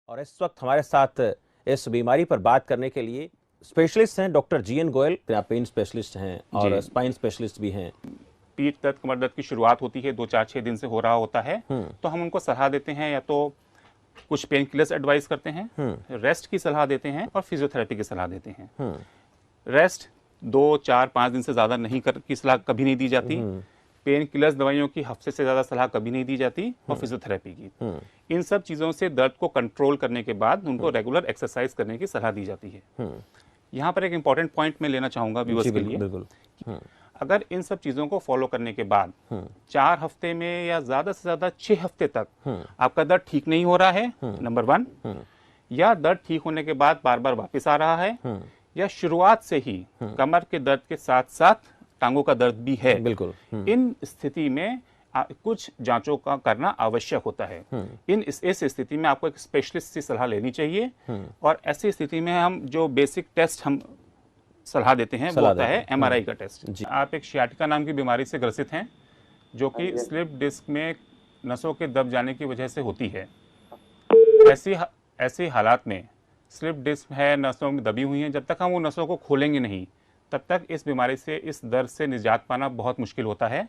और इस वक्त हमारे साथ इस बीमारी पर बात करने के लिए स्पेशलिस्ट हैं डॉक्टर जीएन गोयल। आप पेन स्पेशलिस्ट हैं और स्पाइन स्पेशलिस्ट भी हैं। पीठ दर्द, कमर दर्द की शुरुआत होती है, 2-4-6 दिन से हो रहा होता है, तो हम उनको सलाह देते हैं, या तो कुछ पेन किलर्स एडवाइस करते हैं, रेस्ट की सलाह देते हैं और फिजियोथेरेपी की सलाह देते हैं। रेस्ट 2-4-5 दिन से ज़्यादा नहीं की सलाह कभी नहीं दी जाती। पेन किलर्स दवाइयों की हफ्ते से ज़्यादा सलाह कभी नहीं दी जाती, और फिजियोथेरेपी की। इन सब चीज़ों से दर्द को कंट्रोल करने के बाद उनको रेगुलर एक्सरसाइज करने की सलाह दी जाती है। यहाँ पर एक इंपॉर्टेंट पॉइंट मैं लेना चाहूँगा व्यूअर्स के लिए। अगर इन सब चीज़ों को फॉलो करने के बाद 4 हफ्ते में या ज़्यादा से ज़्यादा 6 हफ्ते तक आपका दर्द ठीक नहीं हो रहा है, नंबर 1, या दर्द ठीक होने के बाद बार बार वापस आ रहा है, या शुरुआत से ही कमर के दर्द के साथ साथ टांगों का दर्द भी है, बिल्कुल, इन स्थिति में कुछ जांचों का करना आवश्यक होता है। इस स्थिति में आपको एक स्पेशलिस्ट से सलाह लेनी चाहिए, और ऐसी स्थिति में हम जो बेसिक टेस्ट हम सलाह देते हैं वो होता है एमआरआई का टेस्ट। आप एक सियाटिका नाम की बीमारी से ग्रसित हैं, जो कि स्लिप डिस्क में नसों के दब जाने की वजह से होती है। ऐसी हालात में स्लिप डिस्क है, नसों में दबी हुई हैं, जब तक हम वो नसों को खोलेंगे नहीं, तब तक इस बीमारी से, इस दर्द से निजात पाना बहुत मुश्किल होता है।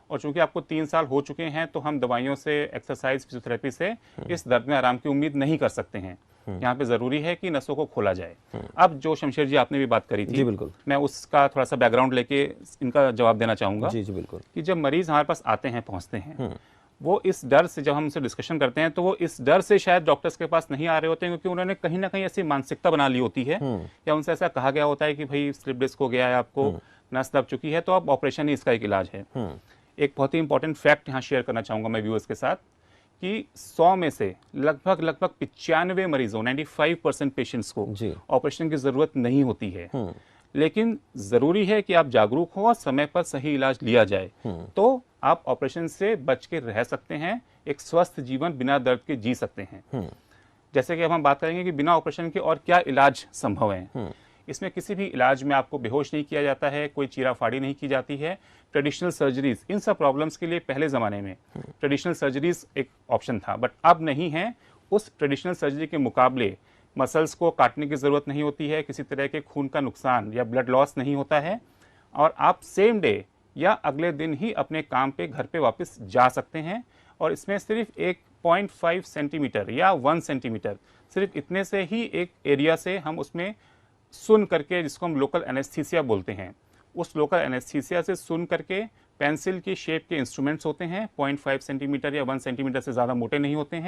और चूंकि आपको 3 साल हो चुके हैं, तो हम दवाइयों से, एक्सरसाइज, फिजियोथेरेपी से इस दर्द में आराम की उम्मीद नहीं कर सकते हैं। यहाँ पे जरूरी है कि नसों को खोला जाए। अब जो शमशेर जी आपने भी बात करी थी, जी बिल्कुल, मैं उसका थोड़ा सा बैकग्राउंड लेके इनका जवाब देना चाहूंगा। जी बिल्कुल, कि जब मरीज हमारे पास आते हैं, पहुंचते हैं, वो इस डर से, जब हम उनसे डिस्कशन करते हैं, तो वो इस डर से शायद डॉक्टर्स के पास नहीं आ रहे होते हैं, क्योंकि उन्होंने कहीं ना कहीं ऐसी मानसिकता बना ली होती है, या उनसे ऐसा कहा गया होता है कि भाई स्लिप डिस्क हो गया है, आपको नस दब चुकी है, तो अब ऑपरेशन ही इसका एक इलाज है। एक बहुत ही इंपॉर्टेंट फैक्ट यहाँ शेयर करना चाहूंगा मैं व्यूअर्स के साथ, कि 100 में से लगभग 95 मरीजों, 95% पेशेंट्स को ऑपरेशन की जरूरत नहीं होती है। लेकिन जरूरी है कि आप जागरूक हो और समय पर सही इलाज लिया जाए, तो आप ऑपरेशन से बच के रह सकते हैं, एक स्वस्थ जीवन बिना दर्द के जी सकते हैं। जैसे कि अब हम बात करेंगे कि बिना ऑपरेशन के और क्या इलाज संभव है। इसमें किसी भी इलाज में आपको बेहोश नहीं किया जाता है, कोई चीराफाड़ी नहीं की जाती है। ट्रेडिशनल सर्जरीज, इन सब प्रॉब्लम्स के लिए पहले ज़माने में ट्रेडिशनल सर्जरीज एक ऑप्शन था, बट अब नहीं है। उस ट्रेडिशनल सर्जरी के मुकाबले मसल्स को काटने की ज़रूरत नहीं होती है, किसी तरह के खून का नुकसान या ब्लड लॉस नहीं होता है, और आप सेम डे या अगले दिन ही अपने काम पे, घर पे वापस जा सकते हैं। और इसमें सिर्फ एक 0.5 सेंटीमीटर या 1 सेंटीमीटर, सिर्फ इतने से ही एक एरिया से हम उसमें सुन करके, जिसको हम लोकल एनेस्थीसिया बोलते हैं, उस लोकल एनेस्थीसिया से सुन करके, पेंसिल की शेप के इंस्ट्रूमेंट्स होते हैं, 0.5 सेंटीमीटर या 1 सेंटीमीटर से ज़्यादा मोटे नहीं होते हैं।